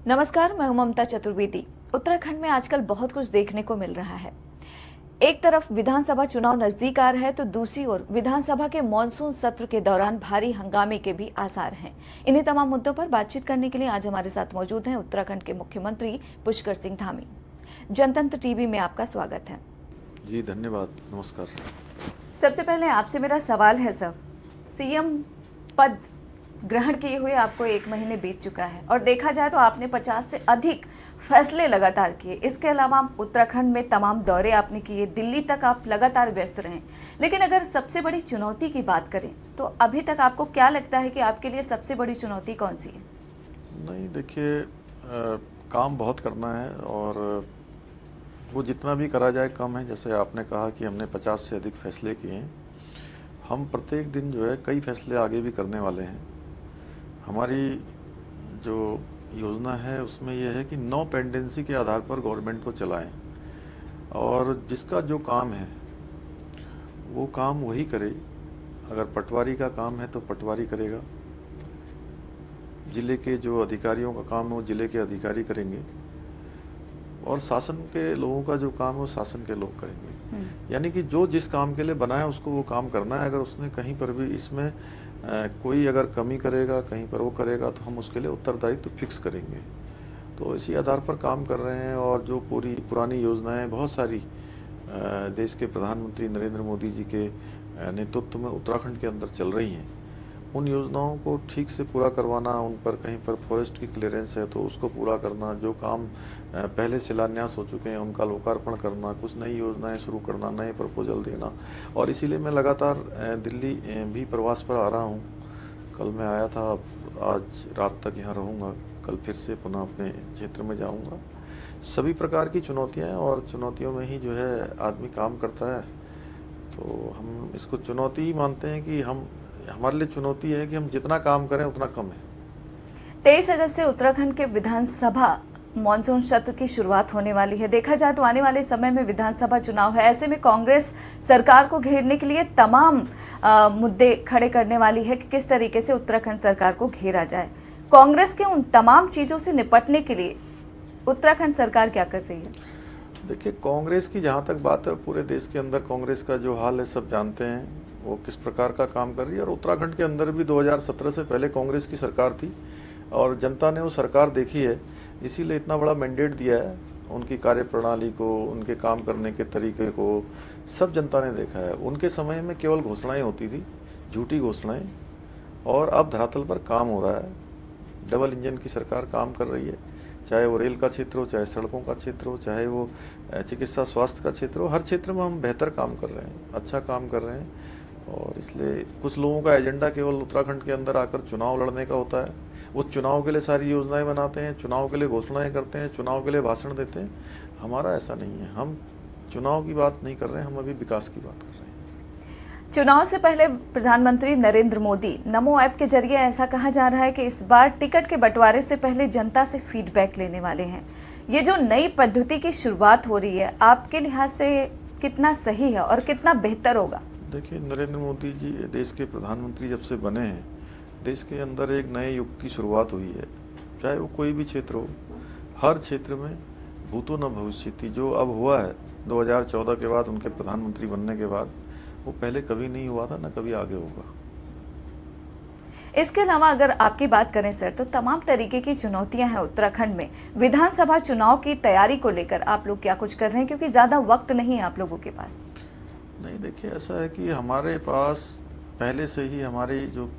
नमस्कार, मैं हूं ममता चतुर्वेदी। उत्तराखंड में आजकल बहुत कुछ देखने को मिल रहा है। एक तरफ विधानसभा चुनाव नजदीक आ रहे हैं तो दूसरी ओर विधानसभा के मानसून सत्र के दौरान भारी हंगामे के भी आसार हैं। इन्हीं तमाम मुद्दों पर बातचीत करने के लिए आज हमारे साथ मौजूद हैं उत्तराखंड के मुख्यमंत्री पुष्कर सिंह धामी। जनतंत्र टीवी में आपका स्वागत है। जी धन्यवाद, नमस्कार। सबसे पहले आपसे मेरा सवाल है सर, सीएम पद ग्रहण किए हुए आपको 1 महीने बीत चुका है और देखा जाए तो आपने 50 से अधिक फैसले लगातार किए। इसके अलावा उत्तराखंड में तमाम दौरे आपने किए, दिल्ली तक आप लगातार व्यस्त रहे। लेकिन अगर सबसे बड़ी चुनौती की बात करें तो अभी तक आपको क्या लगता है कि आपके लिए सबसे बड़ी चुनौती कौन सी है? नहीं देखिए, काम बहुत करना है और वो जितना भी करा जाए कम है। जैसे आपने कहा कि हमने 50 से अधिक फैसले किए हैं। हम प्रत्येक दिन जो है कई फैसले आगे भी करने वाले हैं। हमारी जो योजना है उसमें यह है कि नो पेंडेंसी के आधार पर गवर्नमेंट को चलाएं और जिसका जो काम है वो काम वही करे। अगर पटवारी का काम है तो पटवारी करेगा, जिले के जो अधिकारियों का काम है वो जिले के अधिकारी करेंगे और शासन के लोगों का जो काम है वो शासन के लोग करेंगे। यानी कि जो जिस काम के लिए बना है उसको वो काम करना है। अगर उसने कहीं पर भी इसमें कोई अगर कमी करेगा, कहीं पर वो करेगा, तो हम उसके लिए उत्तरदायित्व फिक्स करेंगे। तो इसी आधार पर काम कर रहे हैं और जो पुरानी योजनाएं बहुत सारी देश के प्रधानमंत्री नरेंद्र मोदी जी के नेतृत्व में उत्तराखंड के अंदर चल रही हैं, उन योजनाओं को ठीक से पूरा करवाना, उन पर कहीं पर फॉरेस्ट की क्लियरेंस है तो उसको पूरा करना, जो काम पहले शिलान्यास हो चुके हैं उनका लोकार्पण करना, कुछ नई योजनाएं शुरू करना, नए प्रपोजल देना। और इसीलिए मैं लगातार दिल्ली भी प्रवास पर आ रहा हूं। कल मैं आया था, आज रात तक यहाँ रहूँगा, कल फिर से पुनः अपने क्षेत्र में जाऊँगा। सभी प्रकार की चुनौतियाँ हैं और चुनौतियों में ही जो है आदमी काम करता है। तो हम इसको चुनौती ही मानते हैं कि हमारे लिए चुनौती है कि हम जितना काम करें उतना कम है। 23 अगस्त से उत्तराखंड के विधानसभा मानसून सत्र की शुरुआत होने वाली है। देखा जाए तो आने वाले समय में विधानसभा चुनाव है। ऐसे में कांग्रेस सरकार को घेरने के लिए तमाम मुद्दे खड़े करने वाली है कि किस तरीके से उत्तराखंड सरकार को घेरा जाए। कांग्रेस के उन तमाम चीजों से निपटने के लिए उत्तराखंड सरकार क्या कर रही है? देखिए, कांग्रेस की जहाँ तक बात है, पूरे देश के अंदर कांग्रेस का जो हाल है सब जानते हैं, वो किस प्रकार का काम कर रही है। और उत्तराखंड के अंदर भी 2017 से पहले कांग्रेस की सरकार थी और जनता ने वो सरकार देखी है, इसीलिए इतना बड़ा मैंडेट दिया है। उनकी कार्यप्रणाली को, उनके काम करने के तरीके को सब जनता ने देखा है। उनके समय में केवल घोषणाएं होती थी, झूठी घोषणाएं, और अब धरातल पर काम हो रहा है। डबल इंजन की सरकार काम कर रही है, चाहे वो रेल का क्षेत्र हो, चाहे सड़कों का क्षेत्र हो, चाहे वो चिकित्सा स्वास्थ्य का क्षेत्र हो। हर क्षेत्र में हम बेहतर काम कर रहे हैं, अच्छा काम कर रहे हैं। और इसलिए कुछ लोगों का एजेंडा केवल उत्तराखंड के अंदर आकर चुनाव लड़ने का होता है। वो चुनाव के लिए सारी योजनाएं बनाते हैं, चुनाव के लिए घोषणाएं करते हैं, चुनाव के लिए भाषण देते हैं। हमारा ऐसा नहीं है, हम चुनाव की बात नहीं कर रहे हैं, हम अभी विकास की बात कर रहे हैं। चुनाव से पहले प्रधानमंत्री नरेंद्र मोदी नमो ऐप के जरिए ऐसा कहा जा रहा है कि इस बार टिकट के बंटवारे से पहले जनता से फीडबैक लेने वाले हैं। ये जो नई पद्धति की शुरुआत हो रही है, आपके लिहाज से कितना सही है और कितना बेहतर होगा? देखिए, नरेंद्र मोदी जी देश के प्रधानमंत्री जब से बने हैं, देश के अंदर एक नए युग की शुरुआत हुई है। चाहे वो कोई भी क्षेत्र हो, हर क्षेत्र में भूतो न भविष्यति जो अब हुआ है 2014 के बाद, उनके प्रधानमंत्री बनने के बाद, वो पहले कभी नहीं हुआ था, ना कभी आगे होगा। इसके अलावा अगर आपकी बात करें सर, तो तमाम तरीके की चुनौतियां हैं उत्तराखंड में। विधानसभा चुनाव की तैयारी को लेकर आप लोग क्या कुछ कर रहे हैं, क्योंकि ज्यादा वक्त नहीं है आप लोगों के पास? नहीं, देखिए, ऐसा है कि हमारे पास पहले से ही हमारी जो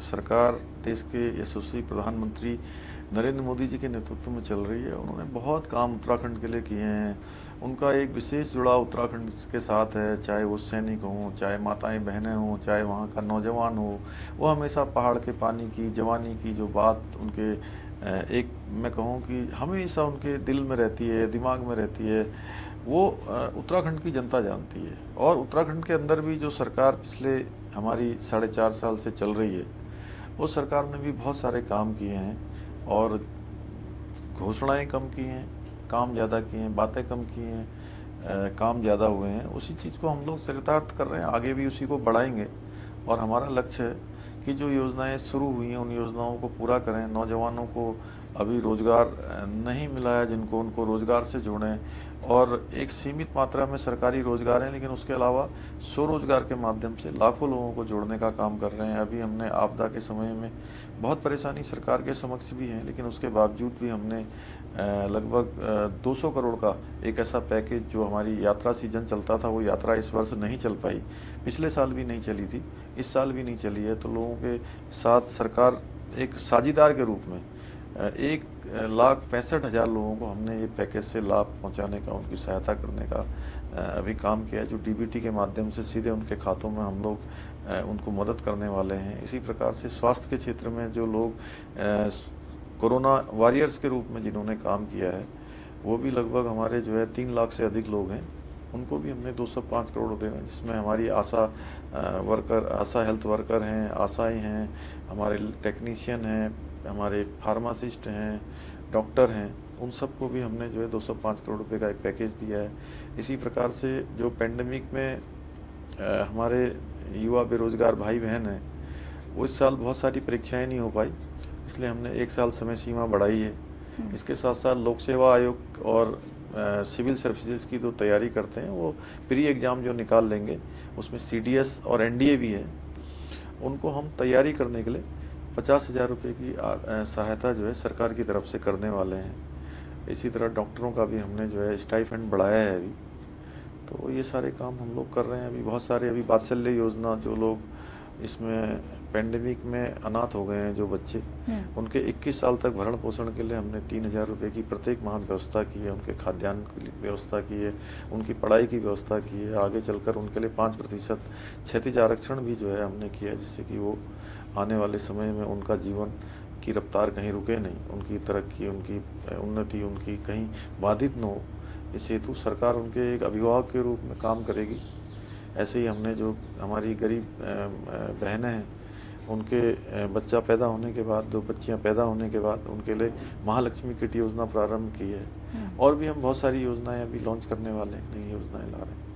सरकार, देश के यशस्वी प्रधानमंत्री नरेंद्र मोदी जी के नेतृत्व में चल रही है, उन्होंने बहुत काम उत्तराखंड के लिए किए हैं। उनका एक विशेष जुड़ाव उत्तराखंड के साथ है, चाहे वो सैनिक हों, चाहे माताएं बहनें हों, चाहे वहाँ का नौजवान हो। वो हमेशा पहाड़ के पानी की, जवानी की जो बात उनके एक मैं कहूँ कि हमेशा उनके दिल में रहती है, दिमाग में रहती है, वो उत्तराखंड की जनता जानती है। और उत्तराखंड के अंदर भी जो सरकार पिछले हमारी 4.5 साल से चल रही है, वो सरकार ने भी बहुत सारे काम किए हैं और घोषणाएं कम की हैं, काम ज़्यादा किए हैं, बातें कम की हैं, काम ज़्यादा हुए हैं। उसी चीज़ को हम लोग चरितार्थ कर रहे हैं, आगे भी उसी को बढ़ाएंगे। और हमारा लक्ष्य है कि जो योजनाएं शुरू हुई हैं उन योजनाओं को पूरा करें, नौजवानों को अभी रोजगार नहीं मिला है जिनको, उनको रोजगार से जोड़ें। और एक सीमित मात्रा में सरकारी रोजगार हैं, लेकिन उसके अलावा स्वरोजगार के माध्यम से लाखों लोगों को जोड़ने का काम कर रहे हैं। अभी हमने आपदा के समय में बहुत परेशानी सरकार के समक्ष भी है, लेकिन उसके बावजूद भी हमने लगभग 200 करोड़ का एक ऐसा पैकेज, जो हमारी यात्रा सीजन चलता था वो यात्रा इस वर्ष नहीं चल पाई, पिछले साल भी नहीं चली थी, इस साल भी नहीं चली है, तो लोगों के साथ सरकार एक साझीदार के रूप में 1,65,000 लोगों को हमने ये पैकेज से लाभ पहुंचाने का, उनकी सहायता करने का अभी काम किया है, जो डीबीटी के माध्यम से सीधे उनके खातों में हम लोग उनको मदद करने वाले हैं। इसी प्रकार से स्वास्थ्य के क्षेत्र में जो लोग कोरोना वॉरियर्स के रूप में जिन्होंने काम किया है, वो भी लगभग हमारे जो है 3 लाख से अधिक लोग हैं, उनको भी हमने 205 करोड़ रुपए में, जिसमें हमारी आशा वर्कर, आशा हेल्थ वर्कर हैं, आशाएं हैं, हमारे टेक्नीशियन हैं, हमारे फार्मासिस्ट हैं, डॉक्टर हैं, उन सबको भी हमने जो है 205 करोड़ रुपए का एक पैकेज दिया है। इसी प्रकार से जो पेंडेमिक में हमारे युवा बेरोजगार भाई बहन हैं, वो इस साल बहुत सारी परीक्षाएं नहीं हो पाई, इसलिए हमने 1 साल समय सीमा बढ़ाई है। इसके साथ साथ लोक सेवा आयोग और सिविल सर्विसेज की जो तैयारी करते हैं, वो प्री एग्ज़ाम जो निकाल लेंगे, उसमें सीडीएस और एनडीए भी है, उनको हम तैयारी करने के लिए 50,000 रुपये की सहायता जो है सरकार की तरफ से करने वाले हैं। इसी तरह डॉक्टरों का भी हमने जो है स्टाइपेंड बढ़ाया है अभी, तो ये सारे काम हम लोग कर रहे हैं। अभी बहुत सारे, अभी वात्सल्य योजना, जो लोग इसमें पेंडेमिक में अनाथ हो गए हैं जो बच्चे, उनके 21 साल तक भरण पोषण के लिए हमने 3,000 रुपये की प्रत्येक माह व्यवस्था की है, उनके खाद्यान्न की व्यवस्था की है, उनकी पढ़ाई की व्यवस्था की है। आगे चलकर उनके लिए 5% क्षैतिज आरक्षण भी जो है हमने किया है, जिससे कि वो आने वाले समय में उनका जीवन की रफ्तार कहीं रुके नहीं, उनकी तरक्की, उनकी उन्नति उनकी कहीं बाधित न हो। इस हेतु सरकार उनके एक अभिभावक के रूप में काम करेगी। ऐसे ही हमने जो हमारी गरीब बहनें हैं, उनके बच्चा पैदा होने के बाद, 2 बच्चियां पैदा होने के बाद, उनके लिए महालक्ष्मी किट योजना प्रारंभ की है, और भी हम बहुत सारी योजनाएं अभी लॉन्च करने वाले हैं, नई योजनाएं ला रहे हैं।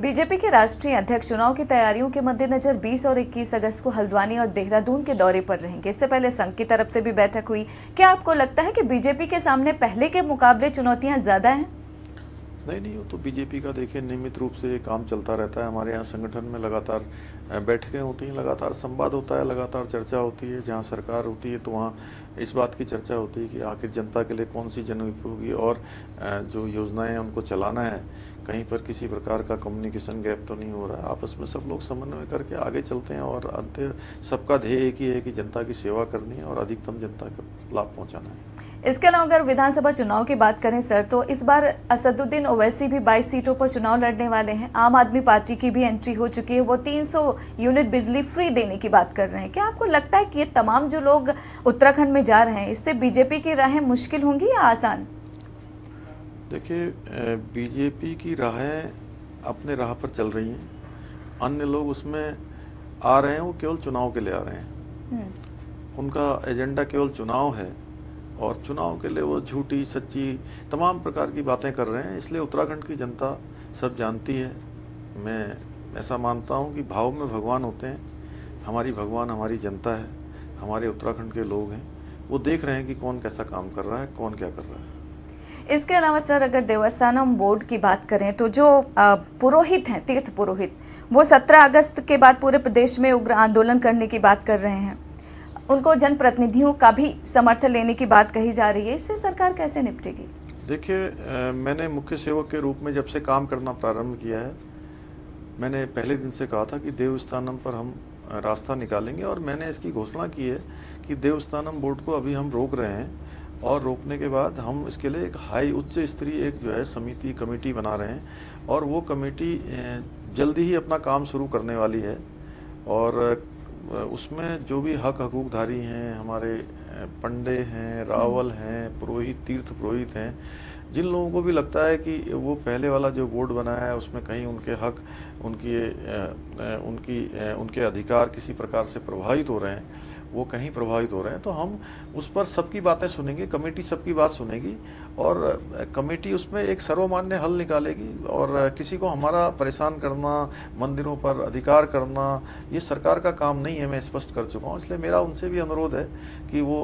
बीजेपी के राष्ट्रीय अध्यक्ष चुनाव की तैयारियों के मद्देनजर 20 और 21 अगस्त को हल्द्वानी और देहरादून के दौरे पर रहेंगे। इससे पहले संघ की तरफ से भी बैठक हुई। क्या आपको लगता है कि बीजेपी के सामने पहले के मुकाबले चुनौतियां ज्यादा हैं? नहीं, वो तो बीजेपी का देखिए नियमित रूप से काम चलता रहता है। हमारे यहाँ संगठन में लगातार बैठकें होती हैं, लगातार संवाद होता है, लगातार चर्चा होती है। जहाँ सरकार होती है तो वहाँ इस बात की चर्चा होती है कि आखिर जनता के लिए कौन सी जनउपयोगी और जो योजनाएं हैं उनको चलाना है, कहीं पर किसी प्रकार का कम्युनिकेशन गैप तो नहीं हो रहा है। आपस में सब लोग समन्वय करके आगे चलते हैं, और अंत सबका ध्येय एक ही है कि जनता की सेवा करनी है और अधिकतम जनता को लाभ पहुँचाना है। इसके अलावा अगर विधानसभा चुनाव की बात करें सर, तो इस बार असदुद्दीन ओवैसी भी 22 सीटों पर चुनाव लड़ने वाले हैं। आम आदमी पार्टी की भी एंट्री हो चुकी है, वो 300 यूनिट बिजली फ्री देने की बात कर रहे हैं। क्या आपको लगता है कि ये तमाम जो लोग उत्तराखंड में जा रहे हैं, इससे बीजेपी की राहें मुश्किल होंगी या आसान? देखिए, बीजेपी की राहें अपने राह पर चल रही हैं, अन्य लोग उसमें आ रहे हैं, वो केवल चुनाव के लिए आ रहे हैं। उनका एजेंडा केवल चुनाव है, और चुनाव के लिए वो झूठी सच्ची तमाम प्रकार की बातें कर रहे हैं। इसलिए उत्तराखंड की जनता सब जानती है। मैं ऐसा मानता हूँ कि भाव में भगवान होते हैं। हमारी भगवान हमारी जनता है, हमारे उत्तराखंड के लोग हैं। वो देख रहे हैं कि कौन कैसा काम कर रहा है, कौन क्या कर रहा है। इसके अलावा सर, अगर देवस्थानम बोर्ड की बात करें तो जो पुरोहित हैं, तीर्थ पुरोहित, वो 17 अगस्त के बाद पूरे प्रदेश में उग्र आंदोलन करने की बात कर रहे हैं। उनको जनप्रतिनिधियों का भी समर्थन लेने की बात कही जा रही है। इससे सरकार कैसे निपटेगी? देखिए, मैंने मुख्य सेवक के रूप में जब से काम करना प्रारंभ किया है, मैंने पहले दिन से कहा था कि देवस्थानम पर हम रास्ता निकालेंगे, और मैंने इसकी घोषणा की है कि देवस्थानम बोर्ड को अभी हम रोक रहे हैं, और रोकने के बाद हम इसके लिए एक उच्च स्तरीय एक जो है समिति, कमेटी बना रहे हैं, और वो कमेटी जल्दी ही अपना काम शुरू करने वाली है। और उसमें जो भी हक हकूकधारी हैं, हमारे पंडे हैं, रावल हैं, पुरोहित, तीर्थ पुरोहित हैं, जिन लोगों को भी लगता है कि वो पहले वाला जो बोर्ड बनाया है उसमें कहीं उनके हक, उनके अधिकार किसी प्रकार से प्रभावित हो रहे हैं, वो कहीं प्रभावित हो रहे हैं, तो हम उस पर सबकी बातें सुनेंगे, कमेटी सबकी बात सुनेगी और कमेटी उसमें एक सर्वमान्य हल निकालेगी। और किसी को हमारा परेशान करना, मंदिरों पर अधिकार करना, ये सरकार का काम नहीं है, मैं स्पष्ट कर चुका हूँ। इसलिए मेरा उनसे भी अनुरोध है कि वो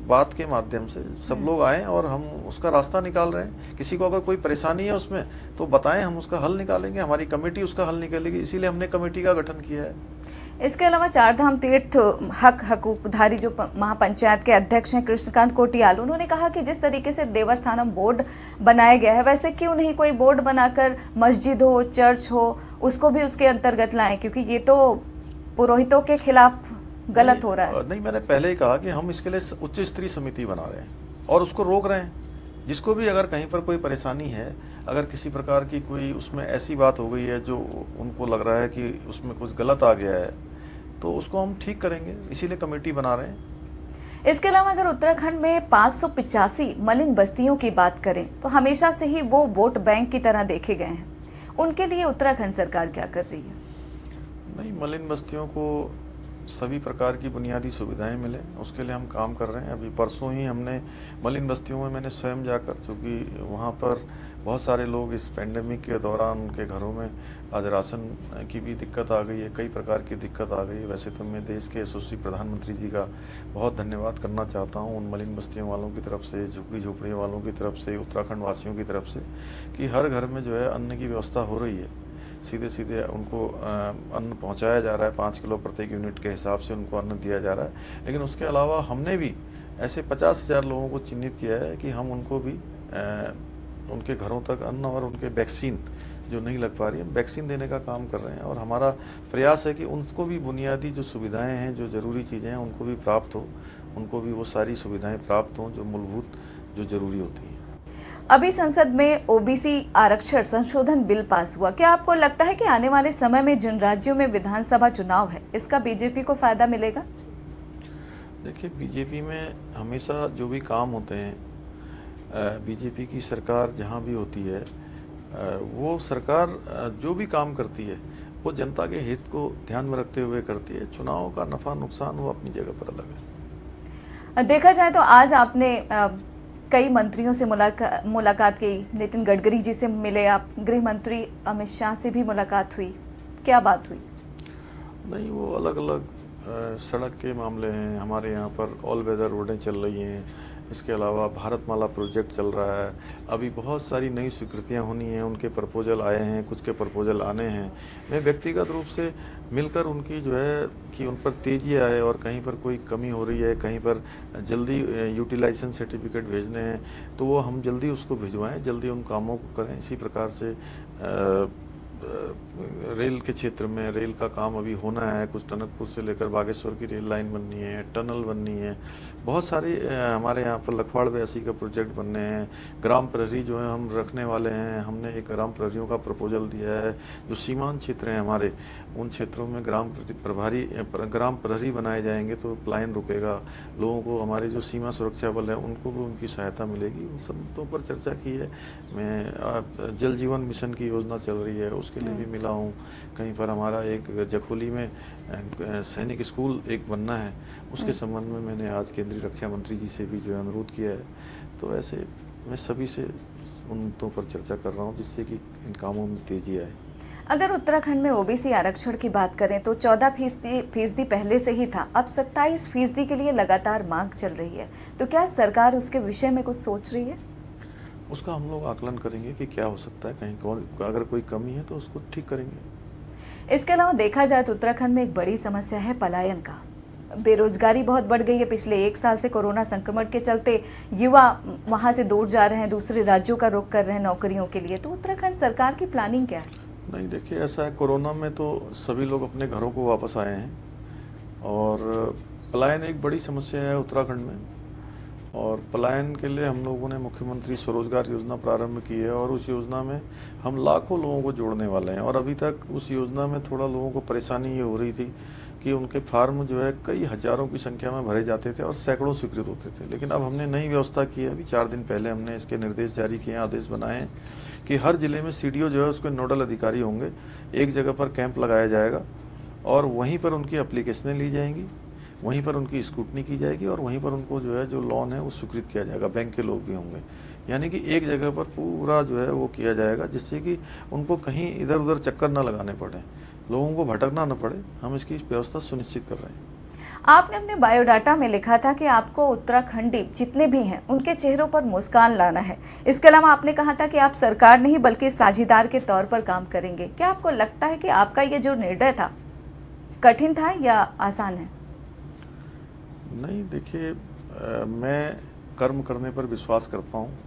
बात के माध्यम से सब लोग आएँ और हम उसका रास्ता निकाल रहे हैं। किसी को अगर कोई परेशानी है उसमें तो बताएं, हम उसका हल निकालेंगे, हमारी कमेटी उसका हल निकालेगी, इसीलिए हमने कमेटी का गठन किया है। इसके अलावा चारधाम तीर्थ हकूकधारी जो महापंचायत के अध्यक्ष हैं कृष्णकांत कोटियाल, उन्होंने कहा कि जिस तरीके से देवस्थानम बोर्ड बनाया गया है, वैसे क्यों नहीं कोई बोर्ड बनाकर मस्जिद हो, चर्च हो, उसको भी उसके अंतर्गत लाएं, क्योंकि ये तो पुरोहितों के खिलाफ गलत हो रहा है। नहीं, मैंने पहले ही कहा कि हम इसके लिए उच्च स्तरीय समिति बना रहे हैं और उसको रोक रहे हैं। जिसको भी अगर कहीं पर कोई परेशानी है, अगर किसी प्रकार की कोई उसमें ऐसी बात हो गई है जो उनको लग रहा है कि उसमें कुछ गलत आ गया है, तो उसको हम ठीक करेंगे, इसीलिए कमेटी बना रहे हैं। इसके अलावा अगर उत्तराखंड में 585 मलिन बस्तियों की बात करें तो हमेशा से ही वो वोट बैंक की तरह देखे गए हैं, उनके लिए उत्तराखंड सरकार क्या कर रही है? नहीं, मलिन बस्तियों को सभी प्रकार की बुनियादी सुविधाएं मिले, उसके लिए हम काम कर रहे हैं। अभी परसों ही हमने मलिन बस्तियों में मैंने स्वयं जाकर, चूँकि वहाँ पर बहुत सारे लोग इस पेंडेमिक के दौरान उनके घरों में आज राशन की भी दिक्कत आ गई है, कई प्रकार की दिक्कत आ गई है। वैसे तो मैं देश के यशस्वी प्रधानमंत्री जी का बहुत धन्यवाद करना चाहता हूँ उन मलिन बस्तियों वालों की तरफ से, झुग्गी झोपड़ी वालों की तरफ से, उत्तराखंड वासियों की तरफ से, कि हर घर में जो है अन्न की व्यवस्था हो रही है। सीधे सीधे उनको अन्न पहुंचाया जा रहा है, 5 किलो प्रति यूनिट के हिसाब से उनको अन्न दिया जा रहा है। लेकिन उसके अलावा हमने भी ऐसे 50,000 लोगों को चिन्हित किया है कि हम उनको भी उनके घरों तक अन्न और उनके वैक्सीन जो नहीं लग पा रही है, वैक्सीन देने का काम कर रहे हैं। और हमारा प्रयास है कि उनको भी बुनियादी जो सुविधाएं हैं, जो ज़रूरी चीज़ें हैं, उनको भी प्राप्त हो, उनको भी वो सारी सुविधाएं प्राप्त हों जो मूलभूत, जो ज़रूरी होती हैं। अभी संसद में ओबीसी आरक्षण संशोधन बिल पास हुआ। क्या आपको लगता है कि आने वाले समय में जिन राज्यों में विधानसभा चुनाव है, इसका बीजेपी को फायदा मिलेगा? देखिए, बीजेपी में हमेशा जो भी काम होते हैं, बीजेपी की सरकार जहाँ भी होती है, वो सरकार जो भी काम करती है वो जनता के हित को ध्यान में रखते हुए करती है। चुनाव का नफा नुकसान वो अपनी जगह पर अलग है। देखा जाए तो आज आपने कई मंत्रियों से मुलाकात की, नितिन गडकरी जी से मिले आप, गृह मंत्री अमित शाह से भी मुलाकात हुई, क्या बात हुई? नहीं, वो अलग अलग सड़क के मामले हैं। हमारे यहाँ पर ऑल वेदर रोडें चल रही हैं, इसके अलावा भारतमाला प्रोजेक्ट चल रहा है। अभी बहुत सारी नई स्वीकृतियाँ होनी हैं, उनके प्रपोजल आए हैं, कुछ के प्रपोजल आने हैं। मैं व्यक्तिगत रूप से मिलकर उनकी जो है कि उन पर तेज़ी आए और कहीं पर कोई कमी हो रही है, कहीं पर जल्दी यूटिलाइजेशन सर्टिफिकेट भेजने हैं तो वो हम जल्दी उसको भिजवाएं, जल्दी उन कामों को करें। इसी प्रकार से रेल के क्षेत्र में रेल का काम अभी होना है, कुछ टनकपुर से लेकर बागेश्वर की रेल लाइन बननी है, टनल बननी है, बहुत सारी हमारे यहाँ पर लखवाड़ बयासी का प्रोजेक्ट बनने हैं। ग्राम प्रहरी जो है हम रखने वाले हैं, हमने एक ग्राम प्रहरियों का प्रपोजल दिया है। जो सीमांत क्षेत्र हैं हमारे, उन क्षेत्रों में ग्राम प्रहरी बनाए जाएंगे तो पलायन रुकेगा, लोगों को, हमारे जो सीमा सुरक्षा बल है उनको भी उनकी सहायता मिलेगी। उन सब मुद्दों पर चर्चा की है। मैं जल जीवन मिशन की योजना चल रही है, उसके लिए भी मिला हूँ। कहीं पर हमारा एक जखोली में सैनिक स्कूल एक बनना है, उसके संबंध में मैंने आज केंद्रीय रक्षा मंत्री जी से भी जो अनुरोध किया है। तो ऐसे मैं सभी से उन मुद्दों पर चर्चा कर रहा हूँ जिससे कि इन कामों में तेजी आए। अगर उत्तराखंड में ओबीसी आरक्षण की बात करें तो 14% पहले से ही था, अब 27% के लिए लगातार मांग चल रही है, तो क्या सरकार उसके विषय में कुछ सोच रही है? उसका हम लोग आकलन करेंगे कि क्या हो सकता है, कहीं अगर कोई कमी है तो उसको ठीक करेंगे। इसके अलावा देखा जाए तो उत्तराखंड में एक बड़ी समस्या है पलायन का। बेरोजगारी बहुत बढ़ गई है। पिछले 1 साल से कोरोना संक्रमण के चलते युवा वहां से दूर जा रहे हैं, दूसरे राज्यों का रुख कर रहे हैं नौकरियों के लिए। तो उत्तराखंड सरकार की प्लानिंग क्या है? नहीं, देखिए, ऐसा है, कोरोना में तो सभी लोग अपने घरों को वापस आए हैं और पलायन एक बड़ी समस्या है उत्तराखंड में। और पलायन के लिए हम लोगों ने मुख्यमंत्री स्वरोजगार योजना प्रारंभ की है और उस योजना में हम लाखों लोगों को जोड़ने वाले हैं। और अभी तक उस योजना में थोड़ा लोगों को परेशानी ये हो रही थी कि उनके फार्म जो है कई हजारों की संख्या में भरे जाते थे और सैकड़ों स्वीकृत होते थे। लेकिन अब हमने नई व्यवस्था की है। अभी 4 दिन पहले हमने इसके निर्देश जारी किए, आदेश बनाए हैं कि हर जिले में सीडीओ जो है उसके नोडल अधिकारी होंगे। एक जगह पर कैंप लगाया जाएगा और वहीं पर उनकी एप्लीकेशनें ली जाएंगी। वहीं पर उनकी स्क्रूटनी की जाएगी और वहीं पर उनको जो है जो लोन है वो स्वीकृत किया जाएगा। बैंक के लोग भी होंगे, यानी कि एक जगह पर पूरा जो है वो किया जाएगा, जिससे कि उनको कहीं इधर उधर चक्कर ना लगाने पड़े, लोगों को भटकना न पड़े। हम इसकी व्यवस्था सुनिश्चित कर रहे हैं। आपने अपने बायोडाटा में लिखा था कि आपको उत्तराखंडी जितने भी हैं उनके चेहरों पर मुस्कान लाना है। इसके अलावा आपने कहा था कि आप सरकार नहीं बल्कि साझीदार के तौर पर काम करेंगे। क्या आपको लगता है कि आपका ये जो निर्णय था कठिन था या आसान है? नहीं, देखिए, मैं कर्म करने पर विश्वास करता हूँ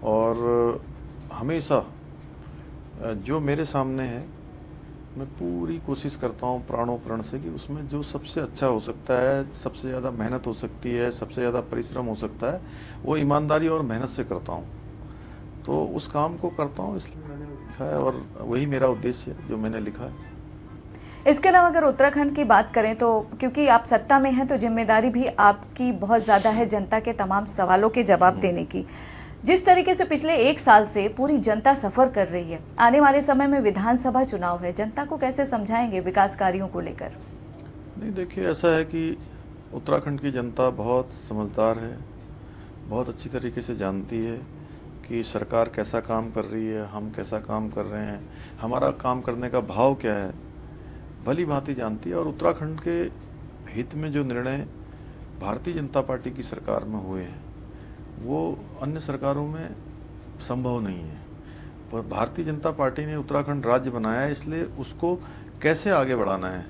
और हमेशा जो मेरे सामने है मैं पूरी कोशिश करता हूँ प्राणों प्रण से कि उसमें जो सबसे अच्छा हो सकता है, सबसे ज़्यादा मेहनत हो सकती है, सबसे ज़्यादा परिश्रम हो सकता है, वो ईमानदारी और मेहनत से करता हूँ। तो उस काम को करता हूँ, इसलिए मैंने लिखा है और वही मेरा उद्देश्य है जो मैंने लिखा है। इसके अलावा अगर उत्तराखंड की बात करें तो क्योंकि आप सत्ता में हैं तो जिम्मेदारी भी आपकी बहुत ज़्यादा है जनता के तमाम सवालों के जवाब देने की। जिस तरीके से पिछले 1 साल से पूरी जनता सफर कर रही है, आने वाले समय में विधानसभा चुनाव है, जनता को कैसे समझाएंगे विकास कार्यों को लेकर? नहीं, देखिए, ऐसा है कि उत्तराखंड की जनता बहुत समझदार है, बहुत अच्छी तरीके से जानती है कि सरकार कैसा काम कर रही है, हम कैसा काम कर रहे हैं, हमारा काम करने का भाव क्या है, भली भांति जानती है। और उत्तराखंड के हित में जो निर्णय भारतीय जनता पार्टी की सरकार में हुए हैं वो अन्य सरकारों में संभव नहीं है। पर भारतीय जनता पार्टी ने उत्तराखंड राज्य बनाया है, इसलिए उसको कैसे आगे बढ़ाना है,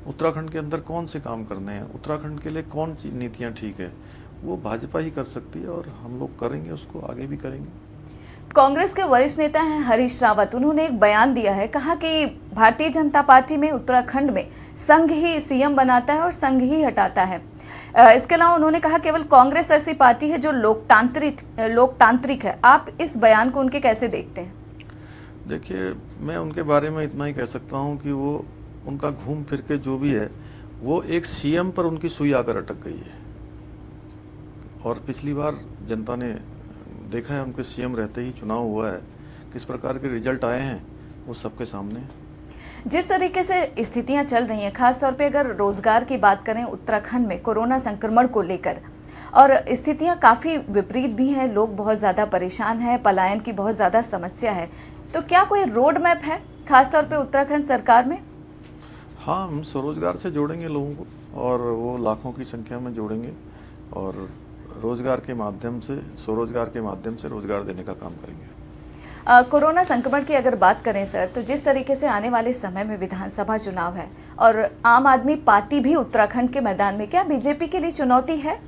उत्तराखंड के अंदर कौन से काम करने हैं, उत्तराखंड के लिए कौन सी नीतियाँ ठीक है, वो भाजपा ही कर सकती है और हम लोग करेंगे, उसको आगे भी करेंगे। कांग्रेस के वरिष्ठ नेता हैं हरीश रावत, उन्होंने एक बयान दिया है, कहा कि भारतीय जनता पार्टी में उत्तराखंड में संघ ही सीएम बनाता है और संघ ही हटाता है। इसके अलावा उन्होंने कहा केवल कांग्रेस ऐसी पार्टी है जो लोकतांत्रिक है। आप इस बयान को उनके कैसे देखते हैं? देखिए, मैं उनके बारे में इतना ही कह सकता हूँ कि वो उनका घूम फिर के जो भी है वो एक सीएम पर उनकी सुई आकर अटक गई है। और पिछली बार जनता ने देखा है, उनके सीएम रहते ही चुनाव हुआ है, किस प्रकार के रिजल्ट आए हैं वो सबके सामने है। जिस तरीके से स्थितियां चल रही हैं, खासतौर पे अगर रोजगार की बात करें उत्तराखंड में कोरोना संक्रमण को लेकर, और स्थितियां काफ़ी विपरीत भी हैं, लोग बहुत ज़्यादा परेशान हैं, पलायन की बहुत ज़्यादा समस्या है, तो क्या कोई रोड मैप है खासतौर पे उत्तराखंड सरकार में? हाँ, हम स्वरोजगार से जोड़ेंगे लोगों को और वो लाखों की संख्या में जोड़ेंगे और रोजगार के माध्यम से, स्वरोजगार के माध्यम से रोजगार देने का काम करेंगे। कोरोना संक्रमण की अगर बात करें सर, तो जिस तरीके से आने वाले समय में विधानसभा चुनाव है और आम आदमी पार्टी भी उत्तराखंड के मैदान में, क्या बीजेपी के लिए चुनौती है?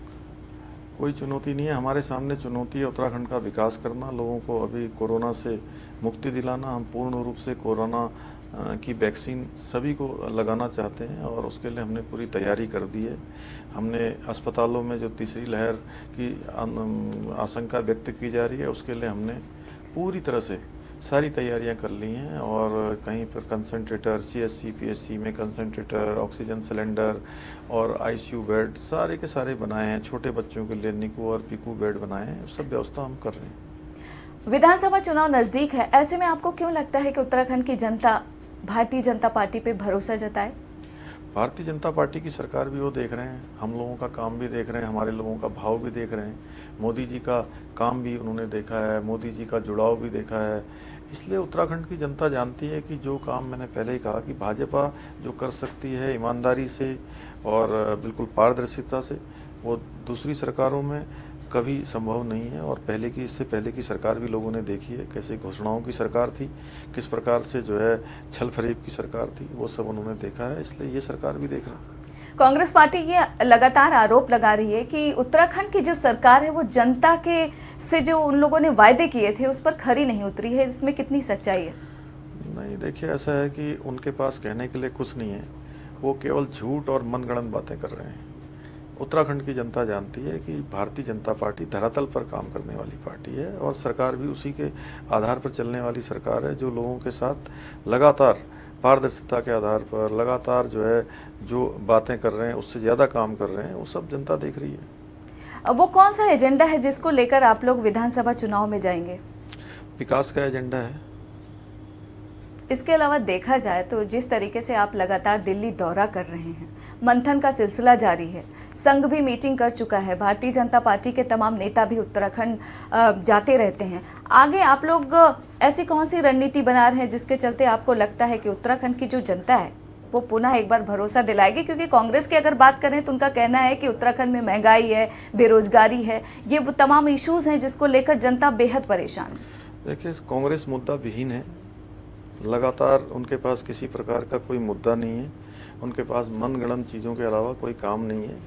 कोई चुनौती नहीं है, हमारे सामने चुनौती है उत्तराखंड का विकास करना, लोगों को अभी कोरोना से मुक्ति दिलाना। हम पूर्ण रूप से कोरोना की वैक्सीन सभी को लगाना चाहते हैं और उसके लिए हमने पूरी तैयारी कर दी है। हमने अस्पतालों में जो तीसरी लहर की आशंका व्यक्त की जा रही है उसके लिए हमने पूरी तरह से सारी तैयारियां कर ली हैं और कहीं पर कंसंट्रेटर, सीएससी, पीएचसी में कंसंट्रेटर, ऑक्सीजन सिलेंडर और आईसीयू बेड सारे के सारे बनाए हैं। छोटे बच्चों के लिए निकू और पीकू बेड बनाए हैं, सब व्यवस्था हम कर रहे हैं। विधानसभा चुनाव नजदीक है, ऐसे में आपको क्यों लगता है कि उत्तराखंड की जनता भारतीय जनता पार्टी पे भरोसा जताए? भारतीय जनता पार्टी की सरकार भी वो देख रहे हैं, हम लोगों का काम भी देख रहे हैं, हमारे लोगों का भाव भी देख रहे हैं, मोदी जी का काम भी उन्होंने देखा है, मोदी जी का जुड़ाव भी देखा है। इसलिए उत्तराखंड की जनता जानती है कि जो काम मैंने पहले ही कहा कि भाजपा जो कर सकती है ईमानदारी से और बिल्कुल पारदर्शिता से, वो दूसरी सरकारों में कभी संभव नहीं है। और इससे पहले की सरकार भी लोगों ने देखी है, कैसे घोषणाओं की सरकार थी, किस प्रकार से जो है छल फरेब की सरकार थी, वो सब उन्होंने देखा है, इसलिए ये सरकार भी देख रही है। कांग्रेस पार्टी ये लगातार आरोप लगा रही है कि उत्तराखंड की जो सरकार है वो जनता के से जो उन लोगों ने वायदे किए थे उस पर खरी नहीं उतरी है, इसमें कितनी सच्चाई है? नहीं, देखिए, ऐसा है कि उनके पास कहने के लिए कुछ नहीं है, वो केवल झूठ और मनगढ़ंत बातें कर रहे हैं। उत्तराखंड की जनता जानती है कि भारतीय जनता पार्टी धरातल पर काम करने वाली पार्टी है और सरकार भी उसी के आधार पर चलने वाली सरकार है, जो लोगों के साथ लगातार पारदर्शिता के आधार पर लगातार जो है जो बातें कर रहे हैं उससे ज़्यादा काम कर रहे हैं, वो सब जनता देख रही है। अब वो कौन सा एजेंडा है जिसको लेकर आप लोग विधानसभा चुनाव में जाएंगे? विकास का एजेंडा है। इसके अलावा देखा जाए तो जिस तरीके से आप लगातार दिल्ली दौरा कर रहे हैं, मंथन का सिलसिला जारी है। संघ भी मीटिंग कर चुका है। भारतीय जनता पार्टी के तमाम नेता भी उत्तराखंड जाते रहते हैं। आगे आप लोग ऐसी कौन सी रणनीति बना रहे हैं जिसके चलते आपको लगता है कि उत्तराखंड की जो जनता है वो पुनः एक बार भरोसा दिलाएगी? क्योंकि कांग्रेस की अगर बात करें तो उनका कहना है कि उत्तराखंड में महंगाई है, बेरोजगारी है, ये वो तमाम इश्यूज हैं जिसको लेकर जनता बेहद परेशान है। देखिए, कांग्रेस मुद्दा विहीन है। लगातार उनके पास किसी प्रकार का कोई मुद्दा नहीं है। उनके पास मनगढ़ंत चीज़ों के अलावा कोई काम नहीं है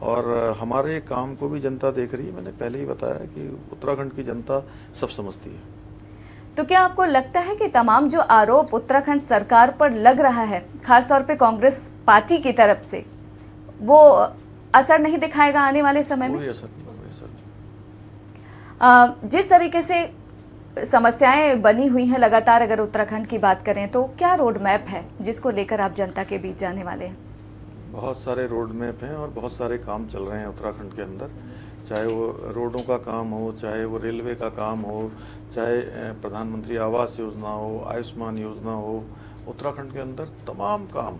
और हमारे काम को भी जनता देख रही है। मैंने पहले ही बताया कि उत्तराखंड की जनता सब समझती है। तो क्या आपको लगता है कि तमाम जो आरोप उत्तराखंड सरकार पर लग रहा है, खासतौर पे कांग्रेस पार्टी की तरफ से, वो असर नहीं दिखाएगा आने वाले समय में? कोई असर नहीं, कोई असर नहीं। जिस तरीके से समस्याएं बनी हुई हैं लगातार, अगर उत्तराखंड की बात करें तो क्या रोड मैप है जिसको लेकर आप जनता के बीच जाने वाले हैं? बहुत सारे रोड मैप हैं और बहुत सारे काम चल रहे हैं उत्तराखंड के अंदर, चाहे वो रोडों का काम हो, चाहे वो रेलवे का काम हो, चाहे प्रधानमंत्री आवास योजना हो, आयुष्मान योजना हो। उत्तराखंड के अंदर तमाम काम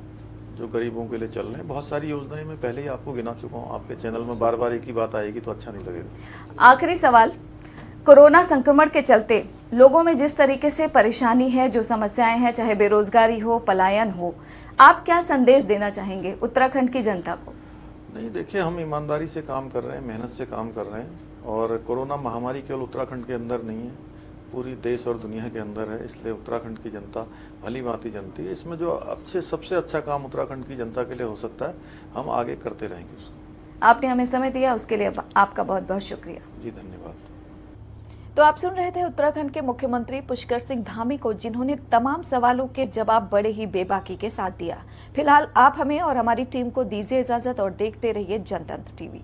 जो गरीबों के लिए चल रहे हैं, बहुत सारी योजनाएं मैं पहले ही आपको गिना चुका हूँ। आपके चैनल में बार बार एक ही बात आएगी तो अच्छा नहीं लगेगा। आखिरी सवाल, कोरोना संक्रमण के चलते लोगों में जिस तरीके से परेशानी है, जो समस्याएं हैं, चाहे बेरोजगारी हो, पलायन हो, आप क्या संदेश देना चाहेंगे उत्तराखंड की जनता को? नहीं, देखिए, हम ईमानदारी से काम कर रहे हैं, मेहनत से काम कर रहे हैं और कोरोना महामारी केवल उत्तराखंड के अंदर नहीं है, पूरी देश और दुनिया के अंदर है। इसलिए उत्तराखंड की जनता भली भांति जानती है। इसमें जो सबसे अच्छा काम उत्तराखंड की जनता के लिए हो सकता है, हम आगे करते रहेंगे उसको। आपने हमें समय दिया, उसके लिए आपका बहुत बहुत शुक्रिया। जी, धन्यवाद। तो आप सुन रहे थे उत्तराखंड के मुख्यमंत्री पुष्कर सिंह धामी को, जिन्होंने तमाम सवालों के जवाब बड़े ही बेबाकी के साथ दिया। फिलहाल आप हमें और हमारी टीम को दीजिए इजाजत और देखते रहिए जनतंत्र टीवी।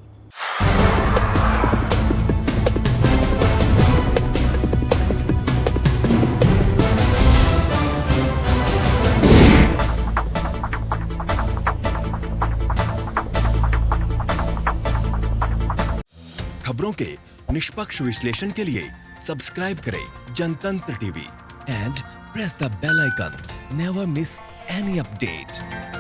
खबरों के निष्पक्ष विश्लेषण के लिए सब्सक्राइब करें Jantantra TV and press the bell icon. Never miss any update.